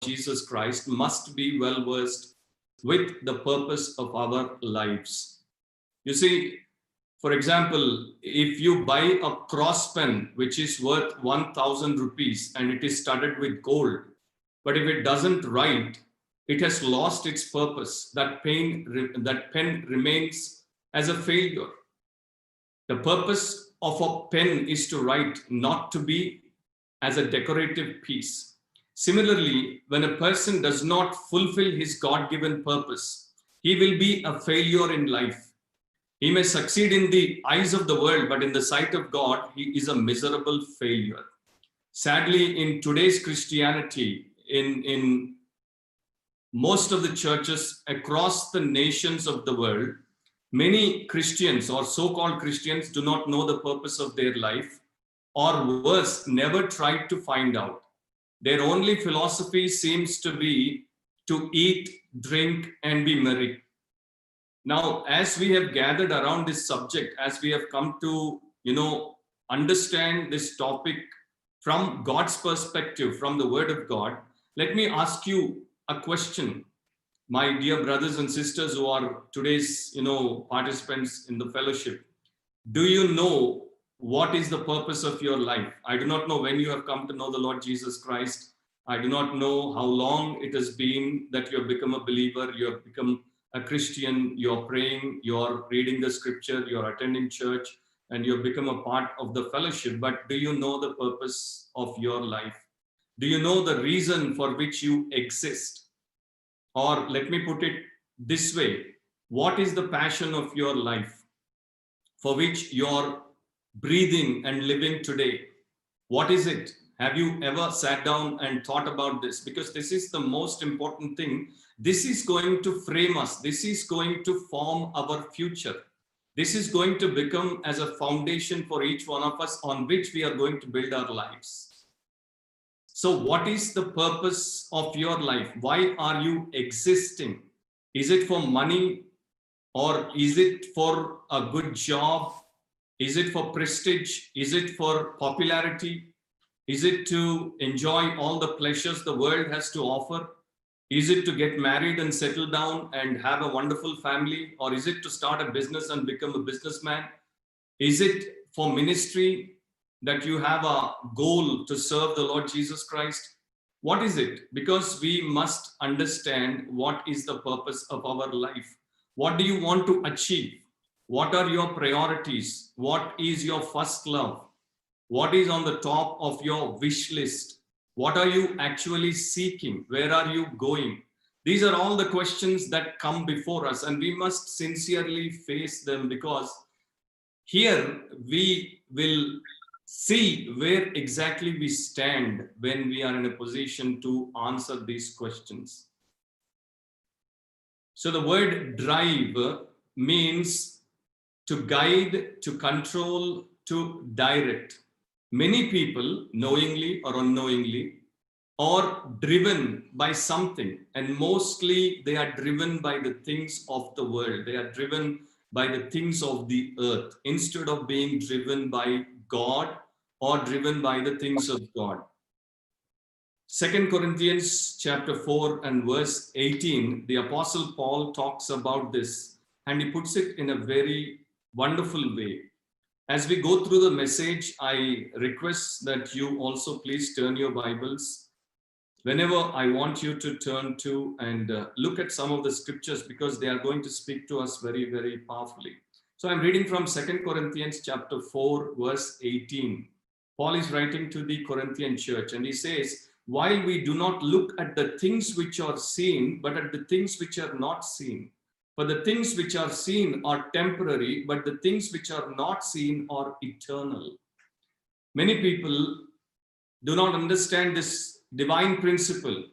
Jesus Christ must be well versed with the purpose of our lives. You see, for example, if you buy a cross pen which is worth 1,000 rupees and it is studded with gold, but if it doesn't write, it has lost its purpose. That pen remains as a failure. The purpose of a pen is to write, not to be as a decorative piece. Similarly, when a person does not fulfill his God-given purpose, he will be a failure in life. He may succeed in the eyes of the world, but in the sight of God, he is a miserable failure. Sadly, in today's Christianity, in most of the churches across the nations of the world, many Christians or so-called Christians do not know the purpose of their life, or worse, never tried to find out. Their only philosophy seems to be to eat, drink, and be merry. Now, as we have gathered around this subject, as we have come to, understand this topic from God's perspective, from the Word of God, let me ask you a question, my dear brothers and sisters who are today's, participants in the fellowship. Do you know what is the purpose of your life? I do not know when you have come to know the Lord Jesus Christ. I do not know how long it has been that you have become a believer, you have become a Christian, you're praying, you're reading the scripture, you're attending church, and you've become a part of the fellowship. But do you know the purpose of your life? Do you know the reason for which you exist? Or let me put it this way, what is the passion of your life for which you're breathing and living today? What is it? Have you ever sat down and thought about this? Because this is the most important thing. This is going to frame us. This is going to form our future. This is going to become as a foundation for each one of us on which we are going to build our lives. So what is the purpose of your life? Why are you existing? Is it for money? Or is it for a good job? Is it for prestige? Is it for popularity? Is it to enjoy all the pleasures the world has to offer? Is it to get married and settle down and have a wonderful family? Or is it to start a business and become a businessman? Is it for ministry that you have a goal to serve the Lord Jesus Christ? What is it? Because we must understand what is the purpose of our life. What do you want to achieve? What are your priorities? What is your first love? What is on the top of your wish list? What are you actually seeking? Where are you going? These are all the questions that come before us, and we must sincerely face them, because here we will see where exactly we stand when we are in a position to answer these questions. So the word drive means to guide, to control, to direct. Many people, knowingly or unknowingly, are driven by something, and mostly they are driven by the things of the world. They are driven by the things of the earth instead of being driven by God or driven by the things of God. 2 Corinthians chapter 4 and verse 18, the Apostle Paul talks about this, and he puts it in a very wonderful way. As we go through the message, I request that you also please turn your Bibles whenever I want you to turn to and look at some of the scriptures, because they are going to speak to us very, very powerfully. So I'm reading from 2 Corinthians chapter 4, verse 18. Paul is writing to the Corinthian church, and he says, while we do not look at the things which are seen, but at the things which are not seen. For the things which are seen are temporary, but the things which are not seen are eternal. Many people do not understand this divine principle.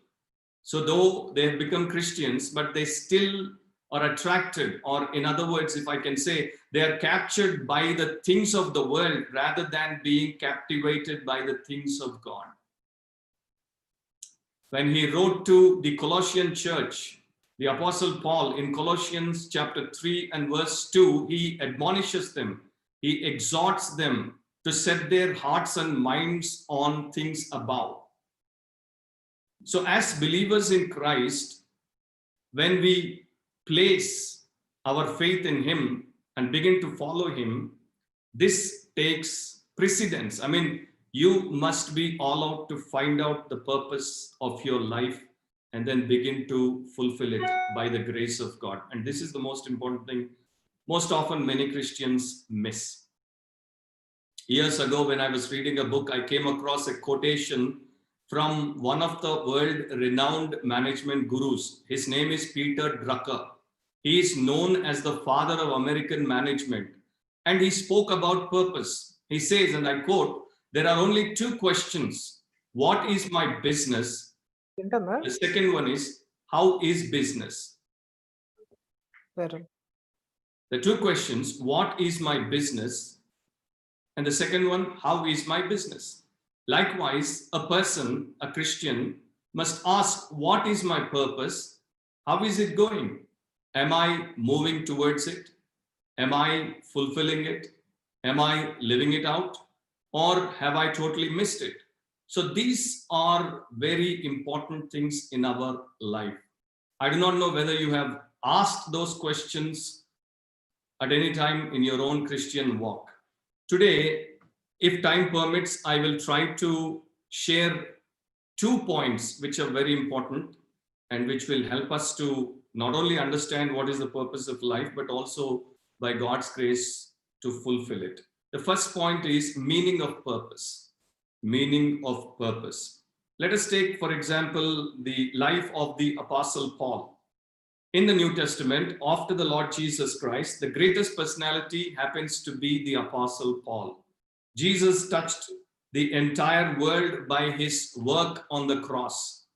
So though they have become Christians, but they still are attracted, or in other words, if I can say, they are captured by the things of the world rather than being captivated by the things of God. When he wrote to the Colossian church, the Apostle Paul in Colossians chapter 3 and verse 2, he admonishes them, he exhorts them, to set their hearts and minds on things above. So as believers in Christ, when we place our faith in him and begin to follow him, this takes precedence. I mean, you must be all out to find out the purpose of your life and then begin to fulfill it by the grace of God. And this is the most important thing most often many Christians miss. Years ago, when I was reading a book, I came across a quotation from one of the world-renowned management gurus. His name is Peter Drucker. He is known as the father of American management. And he spoke about purpose. He says, and I quote, "There are only two questions. What is my business?" The second one is, how is business? The two questions, what is my business? And the second one, how is my business? Likewise, a person, a Christian, must ask, what is my purpose? How is it going? Am I moving towards it? Am I fulfilling it? Am I living it out? Or have I totally missed it? So these are very important things in our life. I do not know whether you have asked those questions at any time in your own Christian walk. Today, if time permits, I will try to share 2 points which are very important and which will help us to not only understand what is the purpose of life, but also by God's grace to fulfill it. The first point is meaning of purpose. Meaning of purpose. Let us take, for example, the life of the Apostle Paul. In the New Testament, after the Lord Jesus Christ, the greatest personality happens to be the Apostle Paul. Jesus touched the entire world by his work on the cross.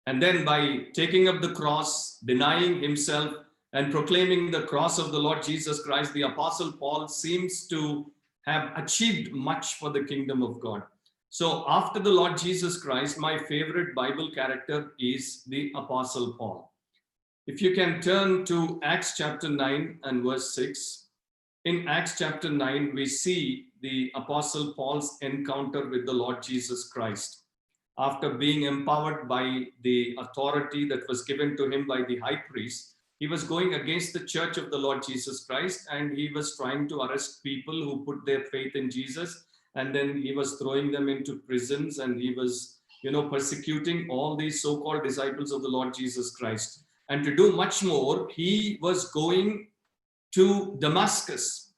And then by taking up the cross, denying himself, and proclaiming the cross of the Lord Jesus Christ, the Apostle Paul seems to have achieved much for the kingdom of God. So after the Lord Jesus Christ, my favorite Bible character is the Apostle Paul. If you can turn to Acts chapter 9 and verse 6. In Acts chapter 9, we see the Apostle Paul's encounter with the Lord Jesus Christ. After being empowered by the authority that was given to him by the high priest, he was going against the church of the Lord Jesus Christ, and he was trying to arrest people who put their faith in Jesus, and then he was throwing them into prisons, and he was, persecuting all these so-called disciples of the Lord Jesus Christ. And to do much more, he was going to Damascus.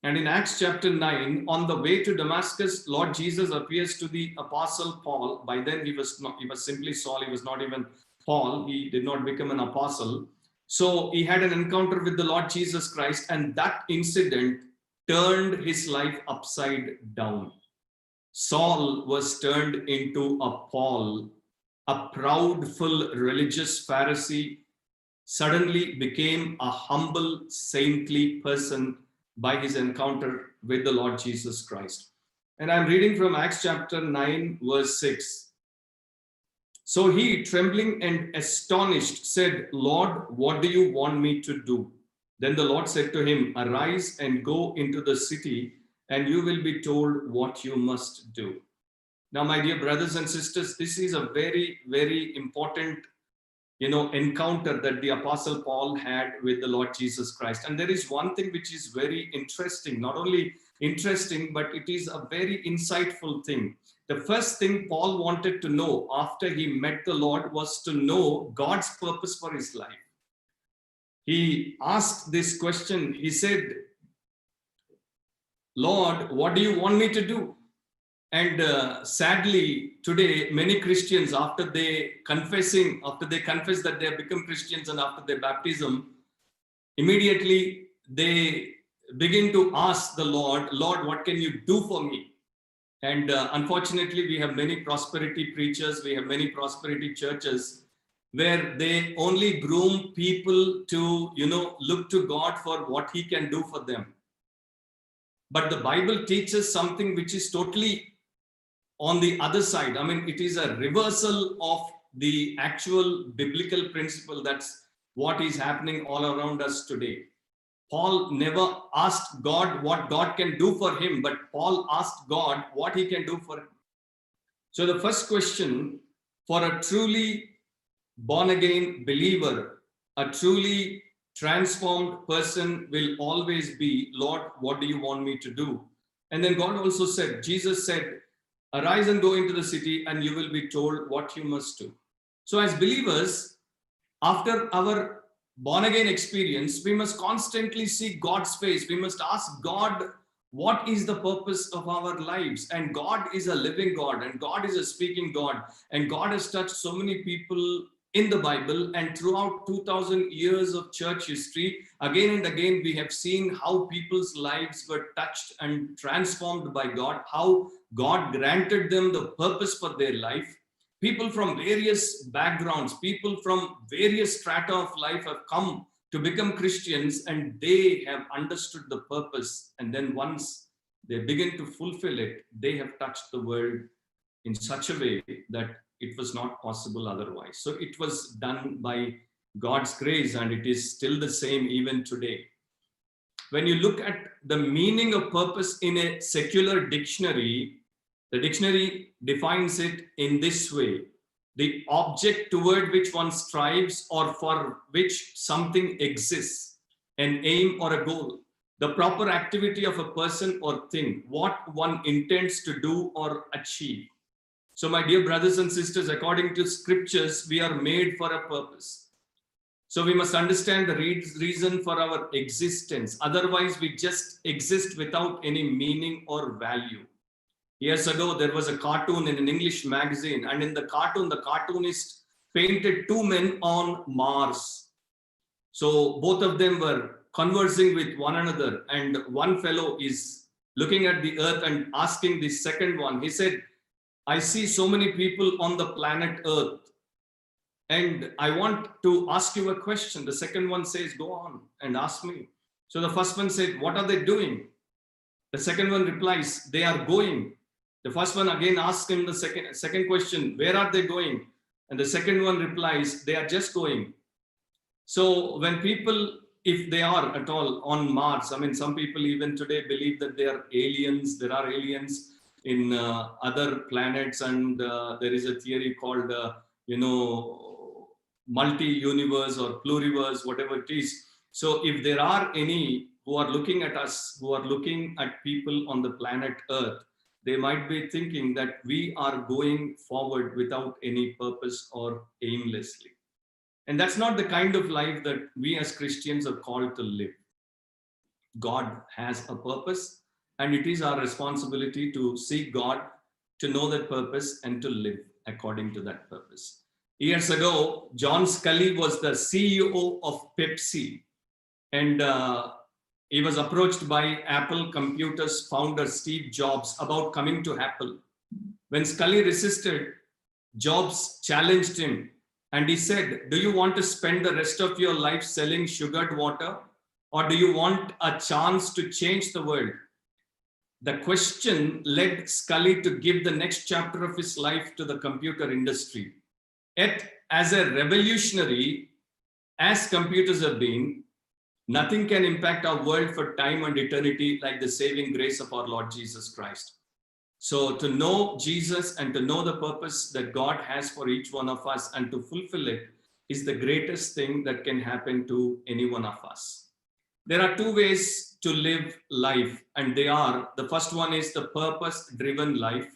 And in Acts chapter 9, on the way to Damascus, Lord Jesus appears to the Apostle Paul. By then he was simply Saul. He was not even Paul. He did not become an apostle. So he had an encounter with the Lord Jesus Christ, and that incident turned his life upside down. Saul was turned into a Paul, a proudful religious Pharisee, suddenly became a humble, saintly person by his encounter with the Lord Jesus Christ. And I'm reading from Acts chapter 9, verse 6. So he, trembling and astonished, said, "Lord, what do you want me to do?" Then the Lord said to him, "Arise and go into the city, and you will be told what you must do." Now, my dear brothers and sisters, this is a very, very important encounter that the Apostle Paul had with the Lord Jesus Christ. And there is one thing which is very interesting, not only interesting, but it is a very insightful thing. The first thing Paul wanted to know after he met the Lord was to know God's purpose for his life. He asked this question. He said, "Lord, what do you want me to do?" And sadly, today, many Christians, after they confess that they have become Christians and after their baptism, immediately they begin to ask the Lord, "Lord, what can you do for me?" And unfortunately, we have many prosperity preachers, we have many prosperity churches where they only groom people to, look to God for what he can do for them. But the Bible teaches something which is totally on the other side. I mean, it is a reversal of the actual biblical principle. That's what is happening all around us today. Paul never asked God what God can do for him, but Paul asked God what he can do for him. So the first question For a truly born again believer, a truly transformed person will always be, Lord, what do you want me to do? And then God also said, Jesus said, arise and go into the city and you will be told what you must do. So as believers, after our born again experience, we must constantly seek God's face. We must ask God, what is the purpose of our lives? And God is a living God, and God is a speaking God, and God has touched so many people in the Bible. And throughout 2000 years of church history, again and again, we have seen how people's lives were touched and transformed by God, how God granted them the purpose for their life. People from various backgrounds, people from various strata of life have come to become Christians, and they have understood the purpose. And then once they begin to fulfill it, they have touched the world in such a way that it was not possible otherwise. So it was done by God's grace, and it is still the same even today. When you look at the meaning of purpose in a secular dictionary, the dictionary defines it in this way: the object toward which one strives or for which something exists, an aim or a goal, the proper activity of a person or thing, what one intends to do or achieve. So, my dear brothers and sisters, according to scriptures, we are made for a purpose. So, we must understand the reason for our existence. Otherwise, we just exist without any meaning or value. Years ago, there was a cartoon in an English magazine, and in the cartoon, the cartoonist painted two men on Mars. So both of them were conversing with one another, and one fellow is looking at the earth and asking the second one. He said, I see so many people on the planet Earth, and I want to ask you a question. The second one says, go on and ask me. So the first one said, what are they doing? The second one replies, they are going. The first one again asks him the second question, where are they going? And the second one replies, they are just going. So when people, if they are at all on Mars, I mean, some people even today believe that they are aliens. There are aliens in other planets, and there is a theory called, multi-universe or pluriverse, whatever it is. So if there are any who are looking at us, who are looking at people on the planet Earth, they might be thinking that we are going forward without any purpose or aimlessly. And that's not the kind of life that we as Christians are called to live. God has a purpose, and it is our responsibility to seek God, to know that purpose, and to live according to that purpose. Years ago, John Scully was the CEO of Pepsi, and he was approached by Apple Computers founder Steve Jobs about coming to Apple. When Scully resisted, Jobs challenged him, and he said, do you want to spend the rest of your life selling sugared water, or do you want a chance to change the world? The question led Scully to give the next chapter of his life to the computer industry. Yet, as a revolutionary, as computers have been, nothing can impact our world for time and eternity like the saving grace of our Lord Jesus Christ. So to know Jesus and to know the purpose that God has for each one of us and to fulfill it is the greatest thing that can happen to any one of us. There are two ways to live life, and they are, the first one is the purpose-driven life,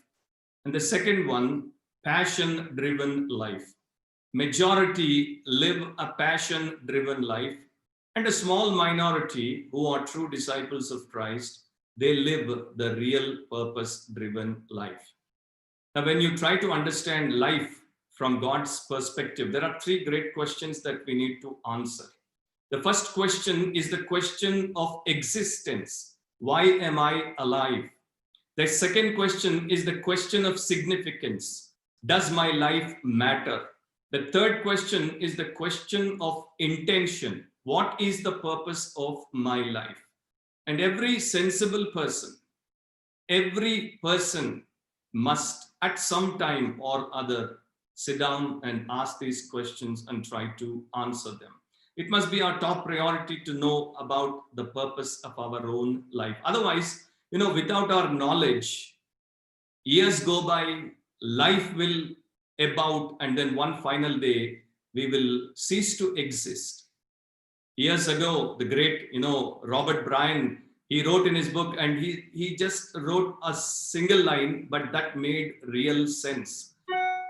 and the second one, passion-driven life. Majority live a passion-driven life, and a small minority who are true disciples of Christ, they live the real purpose-driven life. Now, when you try to understand life from God's perspective, there are three great questions that we need to answer. The first question is the question of existence. Why am I alive? The second question is the question of significance. Does my life matter? The third question is the question of intention. What is the purpose of my life? And every sensible person, every person must at some time or other sit down and ask these questions and try to answer them. It must be our top priority to know about the purpose of our own life. Otherwise, without our knowledge, years go by, life will about, and then one final day, we will cease to exist. Years ago, the great, Robert Bryan, he wrote in his book, and he just wrote a single line, but that made real sense.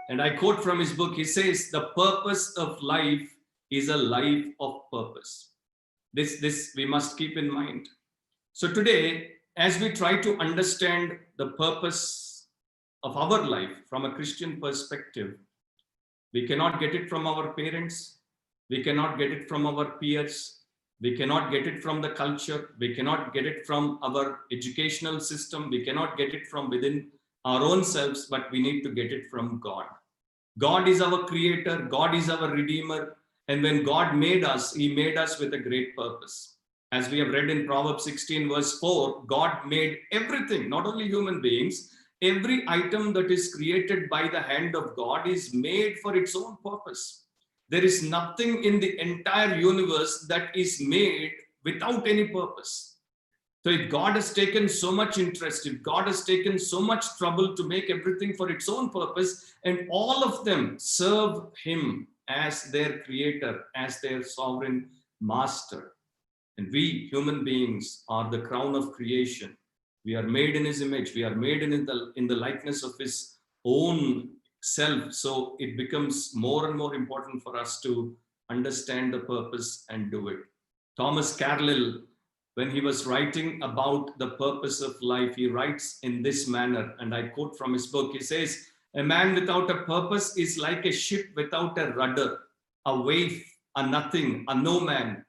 And I quote from his book, he says, the purpose of life is a life of purpose. This we must keep in mind. So today, as we try to understand the purpose of our life from a Christian perspective, we cannot get it from our parents. We cannot get it from our peers. We cannot get it from the culture. We cannot get it from our educational system. We cannot get it from within our own selves, but we need to get it from God. God is our creator. God is our redeemer. And when God made us, he made us with a great purpose. As we have read in Proverbs 16 verse 4, God made everything, not only human beings, every item that is created by the hand of God is made for its own purpose. There is nothing in the entire universe that is made without any purpose. So if God has taken so much interest, if God has taken so much trouble to make everything for its own purpose, and all of them serve him as their creator, as their sovereign master. And we human beings are the crown of creation. We are made in his image. We are made in the likeness of his own self. So it becomes more and more important for us to understand the purpose and do it. Thomas Carlyle, when he was writing about the purpose of life, he writes in this manner, and I quote from his book. He says, a man without a purpose is like a ship without a rudder, a waif, a nothing, a no man.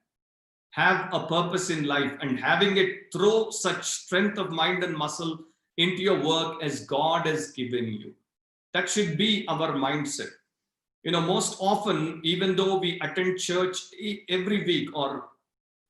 Have a purpose in life, and having it, throw such strength of mind and muscle into your work as God has given you. That should be our mindset. Most often, even though we attend church every week or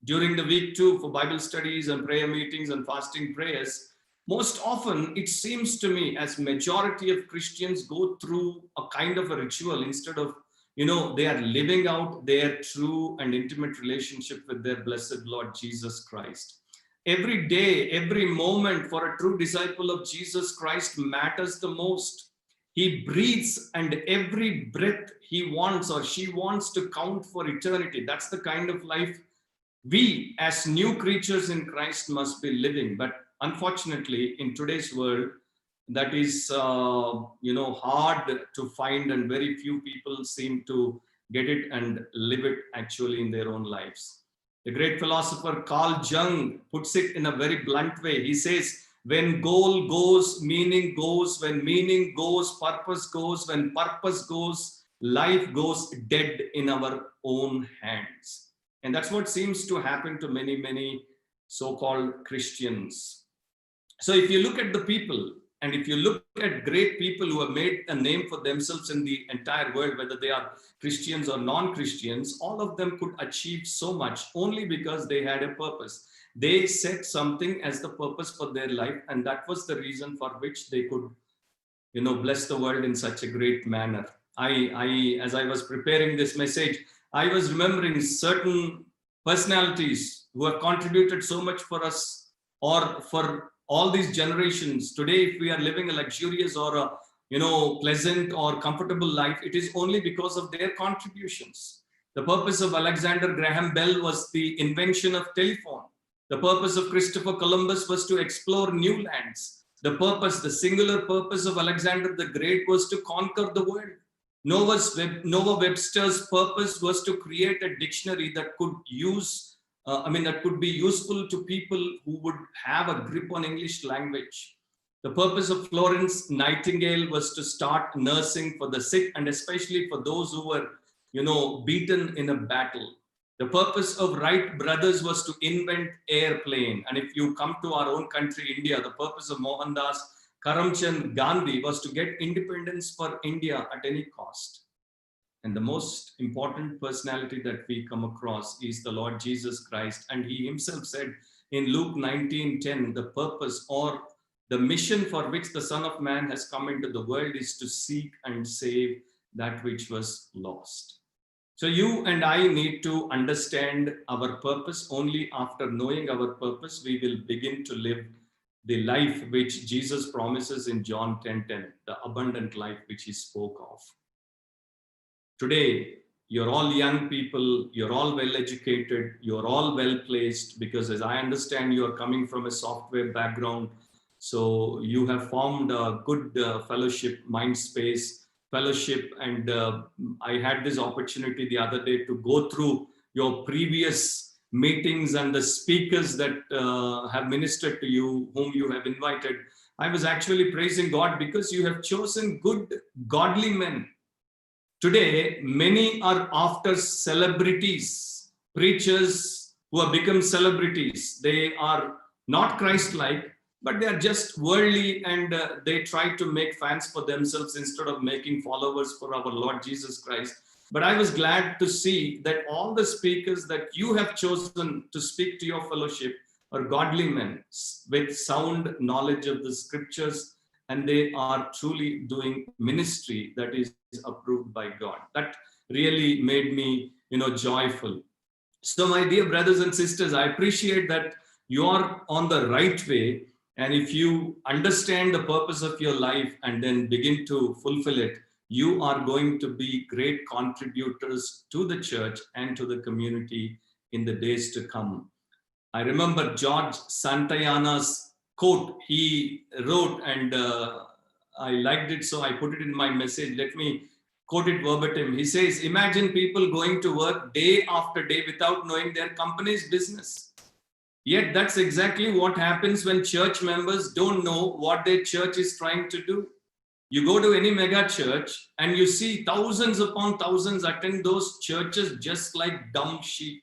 during the week too for Bible studies and prayer meetings and fasting prayers, most often it seems to me as majority of Christians go through a kind of a ritual instead of, they are living out their true and intimate relationship with their blessed Lord Jesus Christ. Every day, every moment for a true disciple of Jesus Christ matters the most. He breathes, and every breath he wants or she wants to count for eternity. That's the kind of life we as new creatures in Christ must be living. But unfortunately, in today's world, that is hard to find, and very few people seem to get it and live it actually in their own lives. The great philosopher Carl Jung puts it in a very blunt way. He says, when goal goes, meaning goes. When meaning goes, purpose goes. When purpose goes, life goes dead in our own hands. And that's what seems to happen to many, many so-called Christians. So if you look at the people, and if you look at great people who have made a name for themselves in the entire world, whether they are Christians or non-Christians, all of them could achieve so much only because they had a purpose. They set something as the purpose for their life, and that was the reason for which they could, bless the world in such a great manner. As I was preparing this message, I was remembering certain personalities who have contributed so much for us or for all these generations. Today, if we are living a luxurious or a pleasant or comfortable life, it is only because of their contributions. The purpose of Alexander Graham Bell was the invention of telephone. The purpose of Christopher Columbus was to explore new lands. The singular purpose of Alexander the Great was to conquer the world. Noah Webster's purpose was to create a dictionary that could that could be useful to people who would have a grip on English language. The purpose of Florence Nightingale was to start nursing for the sick, and especially for those who were, beaten in a battle. The purpose of Wright brothers was to invent airplane. And if you come to our own country, India, the purpose of Mohandas Karamchand Gandhi was to get independence for India at any cost. And the most important personality that we come across is the Lord Jesus Christ. And he himself said in Luke 19:10, the purpose or the mission for which the Son of Man has come into the world is to seek and save that which was lost. So you and I need to understand our purpose. Only after knowing our purpose, we will begin to live the life which Jesus promises in John 10:10, the abundant life which he spoke of. Today, you're all young people, you're all well educated, you're all well placed, because as I understand, you're coming from a software background. So you have formed a good fellowship, mind space fellowship. And I had this opportunity the other day to go through your previous meetings and the speakers that have ministered to you, whom you have invited. I was actually praising God because you have chosen good, godly men. Today, many are after celebrities, preachers who have become celebrities. They are not Christ-like, but they are just worldly, and they try to make fans for themselves instead of making followers for our Lord Jesus Christ. But I was glad to see that all the speakers that you have chosen to speak to your fellowship are godly men with sound knowledge of the scriptures, and they are truly doing ministry that is approved by God. That really made me, joyful. So, my dear brothers and sisters, I appreciate that you are on the right way. And if you understand the purpose of your life and then begin to fulfill it, you are going to be great contributors to the church and to the community in the days to come. I remember George Santayana's quote. He wrote, and I liked it, so I put it in my message. Let me quote it verbatim. He says, "Imagine people going to work day after day without knowing their company's business. Yet that's exactly what happens when church members don't know what their church is trying to do. You go to any mega church and you see thousands upon thousands attend those churches just like dumb sheep,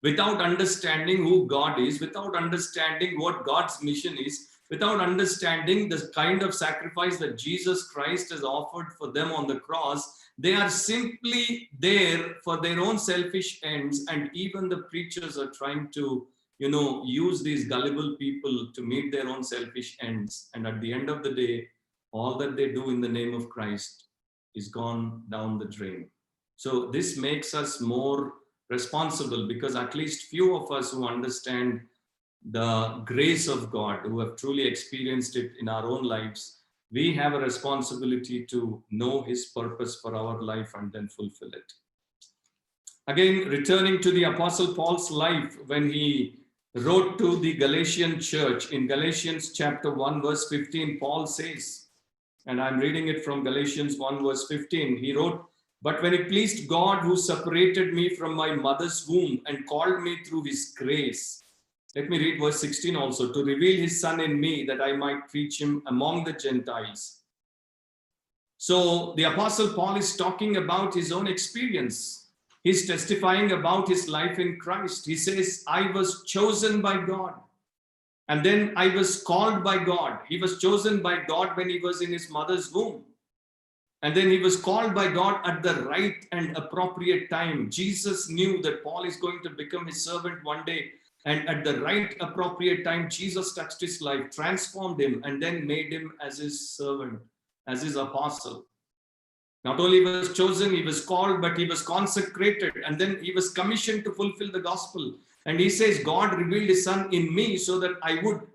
without understanding who God is, without understanding what God's mission is, without understanding the kind of sacrifice that Jesus Christ has offered for them on the cross. They are simply there for their own selfish ends, and even the preachers are trying to, use these gullible people to meet their own selfish ends. And at the end of the day, all that they do in the name of Christ is gone down the drain. So this makes us more responsible, because at least few of us who understand the grace of God, who have truly experienced it in our own lives, we have a responsibility to know his purpose for our life and then fulfill it. Again, returning to the Apostle Paul's life, when he wrote to the Galatian church in Galatians chapter 1 verse 15, Paul says, and I'm reading it from Galatians 1 verse 15, he wrote, "But when it pleased God, who separated me from my mother's womb and called me through his grace," let me read verse 16 also, "to reveal his son in me that I might preach him among the Gentiles." So the Apostle Paul is talking about his own experience. He's testifying about his life in Christ. He says, "I was chosen by God. And then I was called by God." He was chosen by God when he was in his mother's womb. And then he was called by God at the right and appropriate time. Jesus knew that Paul is going to become his servant one day. And at the right appropriate time, Jesus touched his life, transformed him, and then made him as his servant, as his apostle. Not only was chosen, he was called, but he was consecrated. And then he was commissioned to fulfill the gospel. And he says, God revealed his son in me so that I would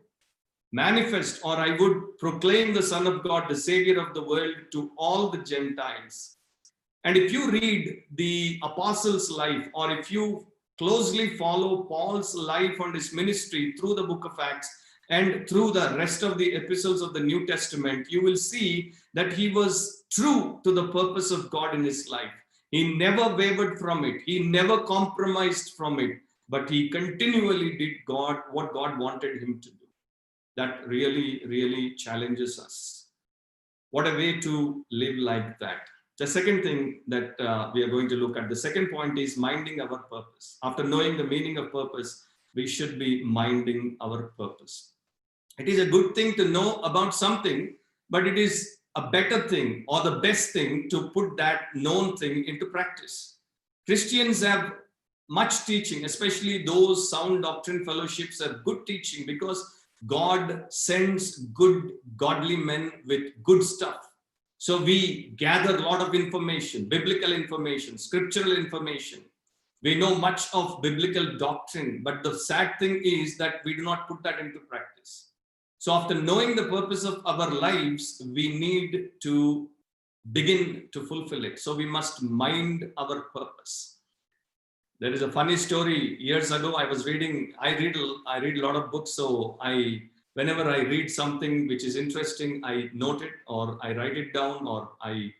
manifest, or I would proclaim the Son of God, the Savior of the world, to all the Gentiles. And if you read the apostles' life, or if you closely follow Paul's life and his ministry through the book of Acts and through the rest of the epistles of the New Testament, you will see that he was true to the purpose of God in his life. He never wavered from it. He never compromised from it, but he continually did what God wanted him to do. That really, really challenges us. What a way to live like that. The second thing that we are going to look at, the second point, is minding our purpose. After knowing the meaning of purpose, we should be minding our purpose. It is a good thing to know about something, but it is a better thing or the best thing to put that known thing into practice. Christians have much teaching, especially those sound doctrine fellowships have good teaching, because God sends good, godly men with good stuff. So we gather a lot of information, biblical information, scriptural information. We know much of biblical doctrine, but the sad thing is that we do not put that into practice. So after knowing the purpose of our lives, we need to begin to fulfill it. So we must mind our purpose. There is a funny story. Years ago, I read a lot of books. So whenever I read something which is interesting, I note it or I write it down, or I,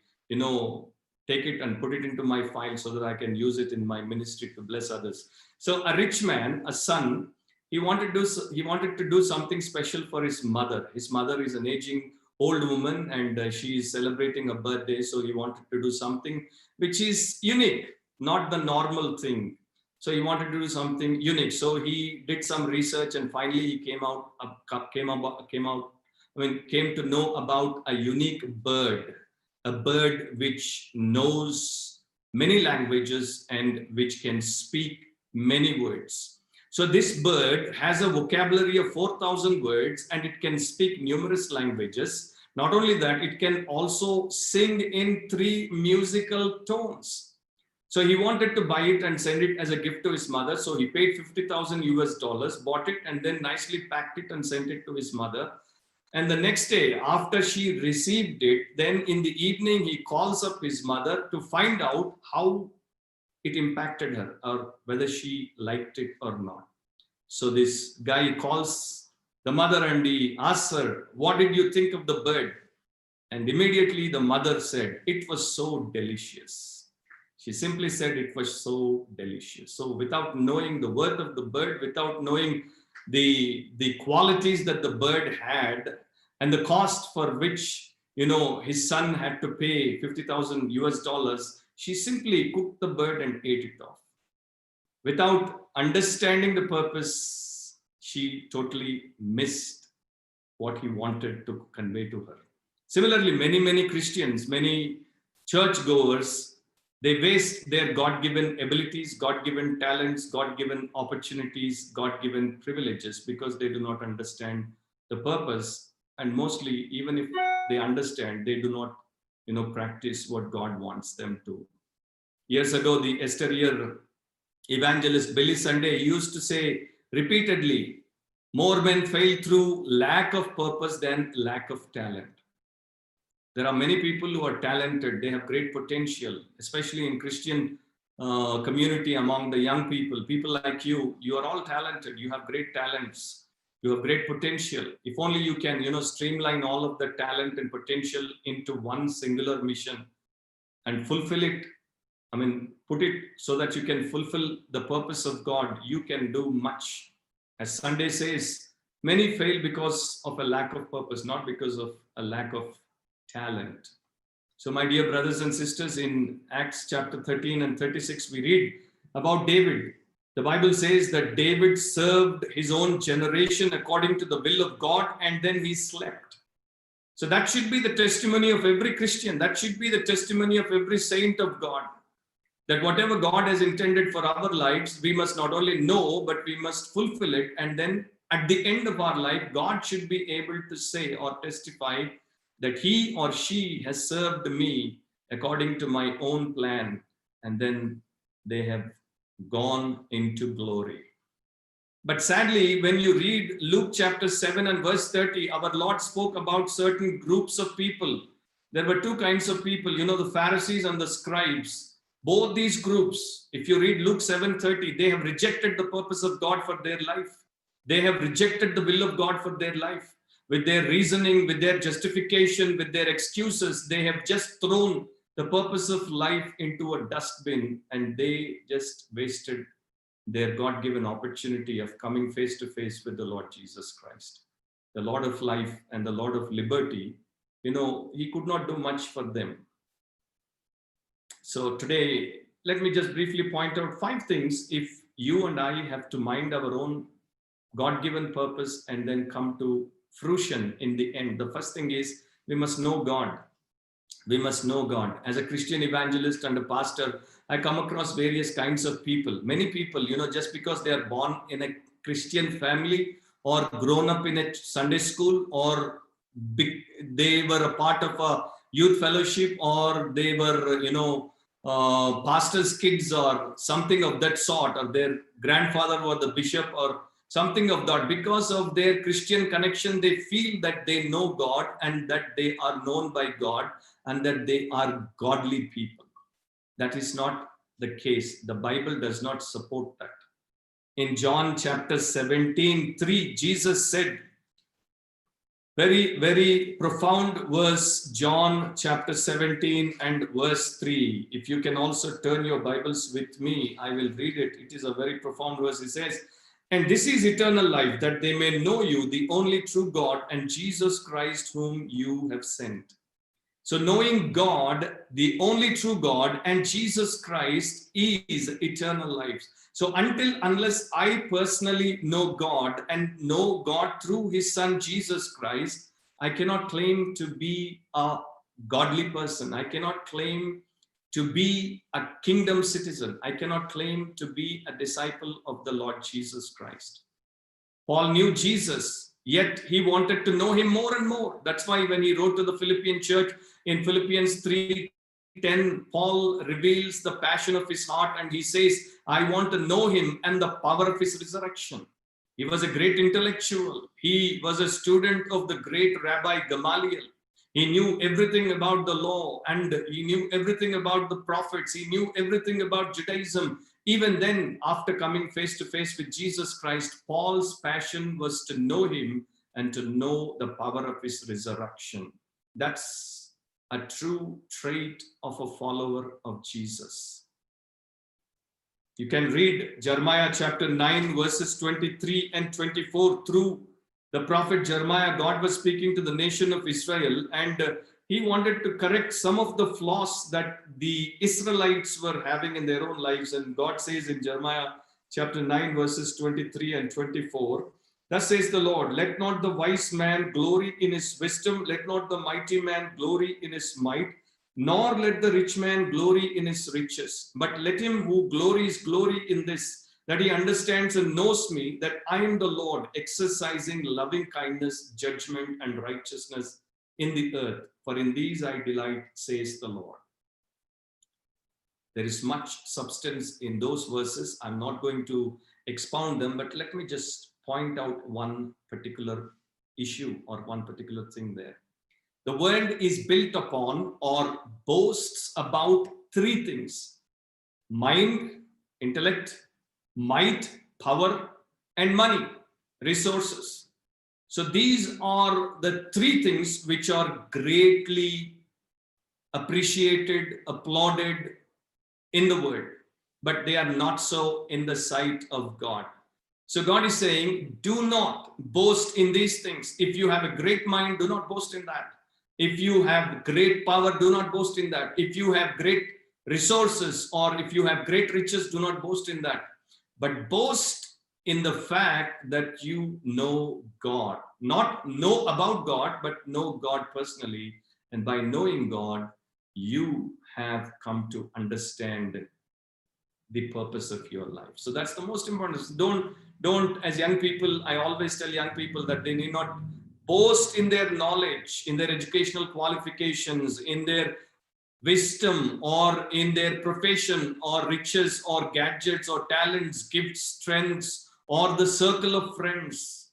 take it and put it into my file so that I can use it in my ministry to bless others. So a rich man, a son, he wanted to do something special for his mother. His mother is an aging old woman, and she is celebrating a birthday. So he wanted to do something which is unique, not the normal thing. So he wanted to do something unique. So he did some research, and finally he came to know about a unique bird, a bird which knows many languages and which can speak many words. So this bird has a vocabulary of 4,000 words, and it can speak numerous languages. Not only that, it can also sing in 3 musical tones. So he wanted to buy it and send it as a gift to his mother. So he paid $50,000, bought it, and then nicely packed it and sent it to his mother. And the next day, after she received it, then in the evening, he calls up his mother to find out how it impacted her, or whether she liked it or not. So this guy calls the mother and he asks her, "What did you think of the bird?" And immediately the mother said, "It was so delicious." She simply said it was so delicious. So without knowing the worth of the bird, without knowing the qualities that the bird had and the cost for which, his son had to pay $50,000, she simply cooked the bird and ate it off. Without understanding the purpose, she totally missed what he wanted to convey to her. Similarly, many Christians, many churchgoers, they waste their God-given abilities, God-given talents, God-given opportunities, God-given privileges because they do not understand the purpose. And mostly, even if they understand, they do not, practice what God wants them to. Years ago, the Esterier evangelist Billy Sunday used to say repeatedly, "More men fail through lack of purpose than lack of talent." There are many people who are talented. They have great potential, especially in Christian community among the young people. People like you are all talented. You have great talents. You have great potential. If only you can, streamline all of the talent and potential into one singular mission and fulfill it. Put it so that you can fulfill the purpose of God. You can do much. As Sunday says, many fail because of a lack of purpose, not because of a lack of talent. So my dear brothers and sisters, in Acts chapter 13 and 36, we read about David. The Bible says that David served his own generation according to the will of God, and then he slept. So that should be the testimony of every Christian. That should be the testimony of every saint of God. That whatever God has intended for our lives, we must not only know, but we must fulfill it. And then at the end of our life, God should be able to say or testify that he or she has served me according to my own plan. And then they have gone into glory. But sadly, when you read Luke chapter 7 and verse 30, our Lord spoke about certain groups of people. There were 2 kinds of people, the Pharisees and the scribes. Both these groups, if you read Luke 7:30, they have rejected the purpose of God for their life. They have rejected the will of God for their life. With their reasoning, with their justification, with their excuses, they have just thrown the purpose of life into a dustbin, and they just wasted their God-given opportunity of coming face to face with the Lord Jesus Christ, the Lord of life and the Lord of liberty. He could not do much for them. So today, let me just briefly point out 5 things if you and I have to mind our own God-given purpose and then come to fruition in the end. The first thing is we must know God. We must know God. As a Christian evangelist and a pastor, I come across various kinds of people. Many people, just because they are born in a Christian family or grown up in a Sunday school, or they were a part of a youth fellowship, or they were, pastor's kids or something of that sort, or their grandfather was the bishop or something of that. Because of their Christian connection, they feel that they know God and that they are known by God, and that they are godly people. That is not the case. The Bible does not support that. In John chapter 17:3, Jesus said, very, very profound verse, John chapter 17 and verse 3. If you can also turn your Bibles with me, I will read it. It is a very profound verse. It says, "And this is eternal life, that they may know you, the only true God, and Jesus Christ, whom you have sent." So knowing God, the only true God, and Jesus Christ is eternal life. So unless I personally know God and know God through his son Jesus Christ, I cannot claim to be a godly person. I cannot claim to be a kingdom citizen. I cannot claim to be a disciple of the Lord Jesus Christ. Paul knew Jesus, yet he wanted to know him more and more. That's why when he wrote to the Philippian church in Philippians 3:10, Paul reveals the passion of his heart and he says, I want to know him and the power of his resurrection. He was a great intellectual. He was a student of the great Rabbi Gamaliel. He knew everything about the law and he knew everything about the prophets. He knew everything about Judaism. Even then, after coming face to face with Jesus Christ, Paul's passion was to know him and to know the power of his resurrection. That's a true trait of a follower of Jesus. You can read Jeremiah chapter 9, verses 23 and 24 through the prophet Jeremiah. God was speaking to the nation of Israel and he wanted to correct some of the flaws that the Israelites were having in their own lives. And God says in Jeremiah chapter 9, verses 23 and 24, "Thus says the Lord, let not the wise man glory in his wisdom, let not the mighty man glory in his might, nor let the rich man glory in his riches. But let him who glories glory in this, that he understands and knows me, that I am the Lord, exercising loving kindness, judgment, and righteousness in the earth. For in these I delight, says the Lord." There is much substance in those verses. I'm not going to expound them, but let me just point out one particular issue or one particular thing there. The world is built upon or boasts about three things: mind, intellect, might, power, and money, resources. So these are the three things which are greatly appreciated, applauded in the world, but they are not so in the sight of God. So God is saying, do not boast in these things. If you have a great mind, do not boast in that. If you have great power, do not boast in that. If you have great resources or if you have great riches, do not boast in that. But boast in the fact that you know God. Not know about God, but know God personally. And by knowing God, you have come to understand the purpose of your life. So that's the most important. Don't, as young people, I always tell young people that they need not boast in their knowledge, in their educational qualifications, in their wisdom, or in their profession, or riches, or gadgets, or talents, gifts, strengths, or the circle of friends,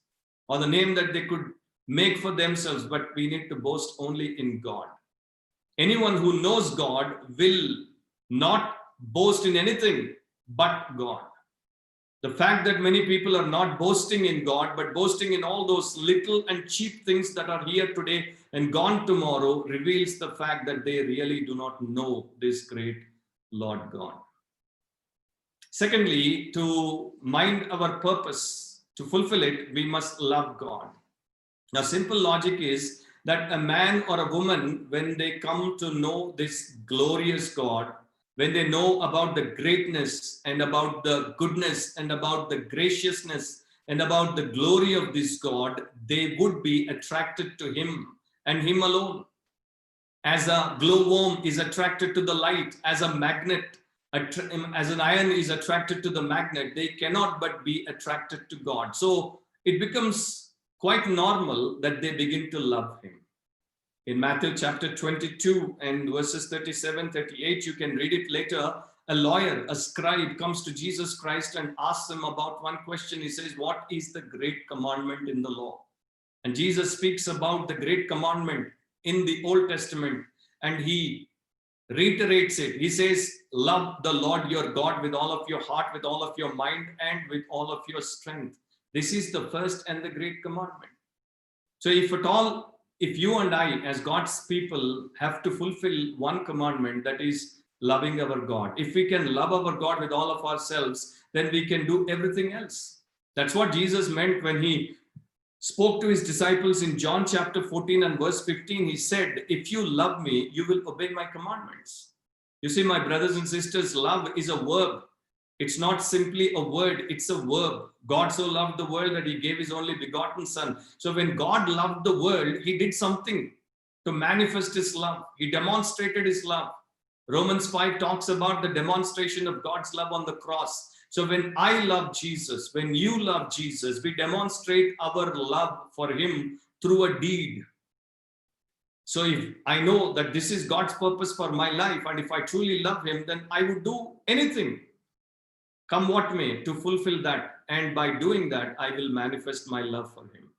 or the name that they could make for themselves. But we need to boast only in God. Anyone who knows God will not boast in anything but God. The fact that many people are not boasting in God, but boasting in all those little and cheap things that are here today and gone tomorrow, reveals the fact that they really do not know this great Lord God. Secondly, to mind our purpose, to fulfill it, we must love God. Now, simple logic is that a man or a woman, when they come to know this glorious God, when they know about the greatness and about the goodness and about the graciousness and about the glory of this God, they would be attracted to him and him alone. As a glowworm is attracted to the light, as a magnet, as an iron is attracted to the magnet, they cannot but be attracted to God. So it becomes quite normal that they begin to love him. In Matthew chapter 22 and verses 37, 38, you can read it later. A lawyer, a scribe, comes to Jesus Christ and asks him about one question. He says, what is the great commandment in the law? And Jesus speaks about the great commandment in the Old Testament. and he reiterates it. He says, love the Lord your God with all of your heart, with all of your mind, and with all of your strength. This is the first and the great commandment. So if at all, if you and I as God's people have to fulfill one commandment, that is loving our God. If we can love our God with all of ourselves, then we can do everything else. That's what Jesus meant when he spoke to his disciples in John chapter 14 and verse 15. He said, if you love me, you will obey my commandments. You see, my brothers and sisters, love is a verb. It's not simply a word, it's a verb. God so loved the world that he gave his only begotten son. So when God loved the world, he did something to manifest his love. He demonstrated his love. Romans 5 talks about the demonstration of God's love on the cross. So when I love Jesus, when you love Jesus, we demonstrate our love for him through a deed. So if I know that this is God's purpose for my life, and if I truly love him, then I would do anything, come what may, to fulfill that. And by doing that, I will manifest my love for him.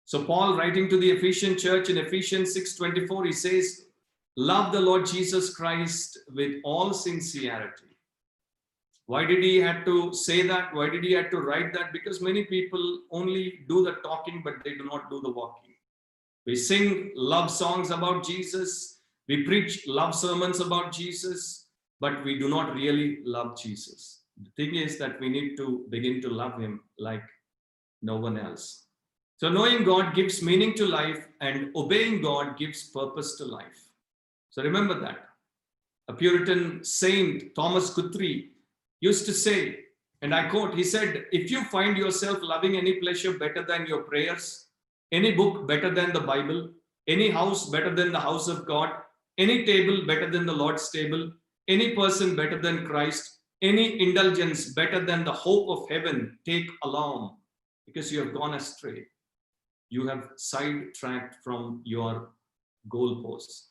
So Paul, writing to the Ephesian church in Ephesians 6:24, he says, love the Lord Jesus Christ with all sincerity. Why did he have to say that? Why did he have to write that? Because many people only do the talking, but they do not do the walking. We sing love songs about Jesus. We preach love sermons about Jesus, but we do not really love Jesus. The thing is that we need to begin to love him like no one else. So knowing God gives meaning to life, and obeying God gives purpose to life. So remember that. A Puritan saint, Thomas Guthrie, used to say, and I quote, he said, if you find yourself loving any pleasure better than your prayers, any book better than the Bible, any house better than the house of God, any table better than the Lord's table, any person better than Christ, any indulgence better than the hope of heaven, take alarm, because you have gone astray. You have sidetracked from your goalposts.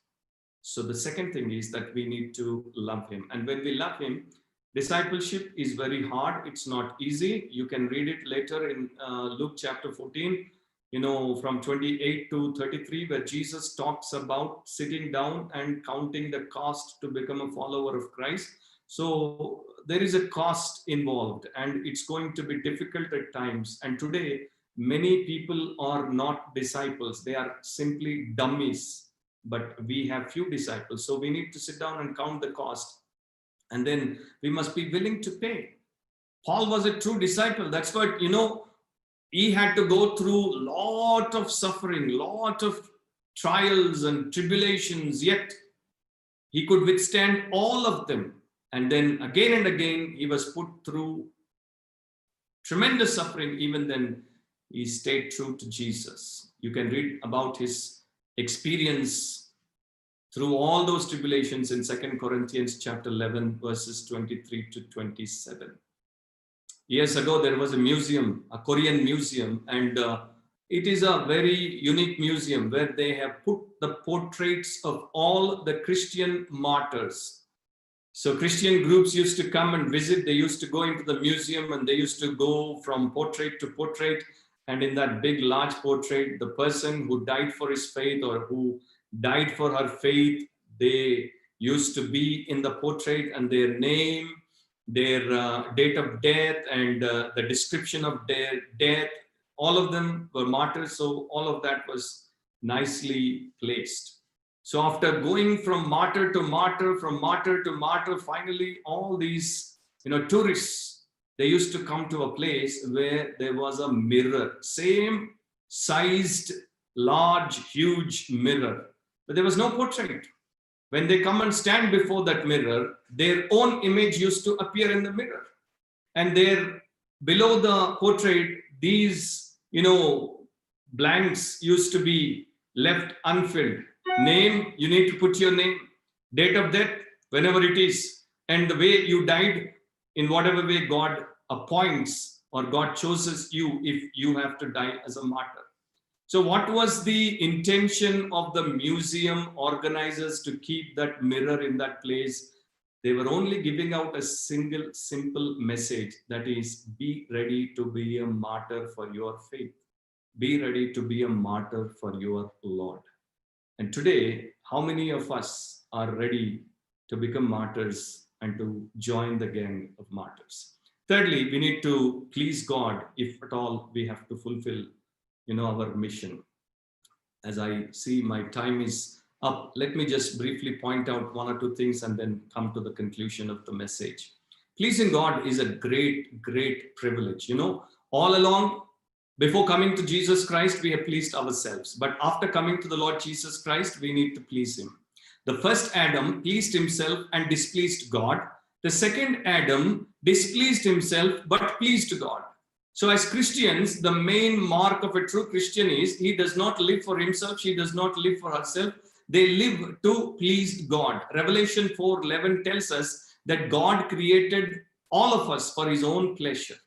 So the second thing is that we need to love him. And when we love him, discipleship is very hard. It's not easy. You can read it later in Luke chapter 14, from 28 to 33, where Jesus talks about sitting down and counting the cost to become a follower of Christ. So there is a cost involved, and it's going to be difficult at times. And today, many people are not disciples. They are simply dummies, but we have few disciples. So we need to sit down and count the cost. And then we must be willing to pay. Paul was a true disciple. That's what, he had to go through lot of suffering, lot of trials and tribulations, yet he could withstand all of them. And then again and again, he was put through tremendous suffering. Even then, he stayed true to Jesus. You can read about his experience through all those tribulations in 2 Corinthians chapter 11, verses 23 to 27. Years ago, there was a museum, a Korean museum, and it is a very unique museum where they have put the portraits of all the Christian martyrs. So Christian groups used to come and visit. They used to go into the museum, and they used to go from portrait to portrait. And in that big, large portrait, the person who died for his faith or who died for her faith, they used to be in the portrait, and their name, their date of death, and the description of their death, all of them were martyrs. So all of that was nicely placed. So after going from martyr to martyr, from martyr to martyr, finally all these tourists, they used to come to a place where there was a mirror, same sized, large, huge mirror, but there was no portrait. When they come and stand before that mirror, their own image used to appear in the mirror. And there, below the portrait, these, blanks used to be left unfilled. Name, you need to put your name. Date of death, whenever it is. And the way you died, in whatever way God appoints or God chooses you, if you have to die as a martyr. So what was the intention of the museum organizers to keep that mirror in that place? They were only giving out a single simple message, that is, be ready to be a martyr for your faith. Be ready to be a martyr for your Lord. And today, how many of us are ready to become martyrs and to join the gang of martyrs? Thirdly, we need to please God if at all we have to fulfill, our mission. As I see my time is up, let me just briefly point out one or two things and then come to the conclusion of the message. Pleasing God is a great, great privilege. All along, before coming to Jesus Christ, we have pleased ourselves. But after coming to the Lord Jesus Christ, we need to please him. The first Adam pleased himself and displeased God. The second Adam displeased himself but pleased God. So as Christians, the main mark of a true Christian is he does not live for himself, she does not live for herself. They live to please God. Revelation 4:11 tells us that God created all of us for his own pleasure.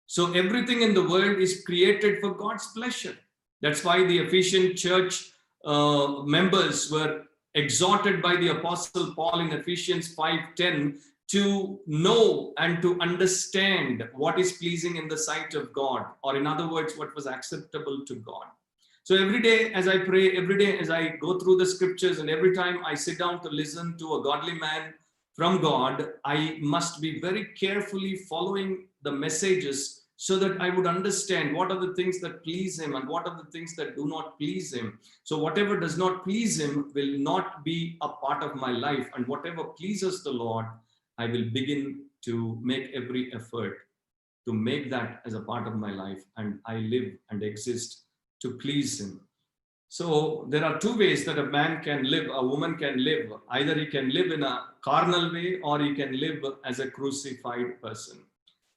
So everything in the world is created for God's pleasure. That's why the Ephesian church members were exhorted by the Apostle Paul in Ephesians 5:10 to know and to understand what is pleasing in the sight of God, or in other words, what was acceptable to God. So every day as I pray, every day as I go through the scriptures, and every time I sit down to listen to a godly man from God, I must be very carefully following the messages so that I would understand what are the things that please him and what are the things that do not please him. So whatever does not please him will not be a part of my life, and whatever pleases the Lord, I will begin to make every effort to make that as a part of my life, and I live and exist to please him. So there are two ways that a man can live, a woman can live. Either he can live in a carnal way or he can live as a crucified person.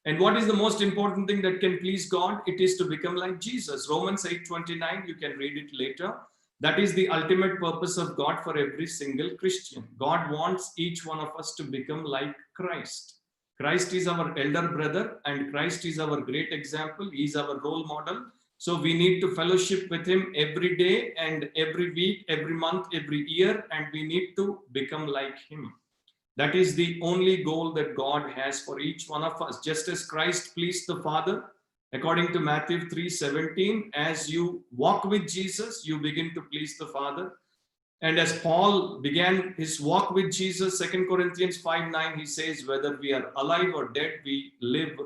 And what is the most important thing that can please God? It is to become like Jesus. Romans 8:29, you can read it later. That is the ultimate purpose of God for every single Christian. God wants each one of us to become like Christ. Christ is our elder brother and Christ is our great example. He is our role model. So we need to fellowship with him every day and every week, every month, every year, and we need to become like him. That is the only goal that God has for each one of us. Just as Christ pleased the Father, according to Matthew 3:17, as you walk with Jesus, you begin to please the Father. And as Paul began his walk with Jesus, 2 Corinthians 5:9, he says, whether we are alive or dead, we live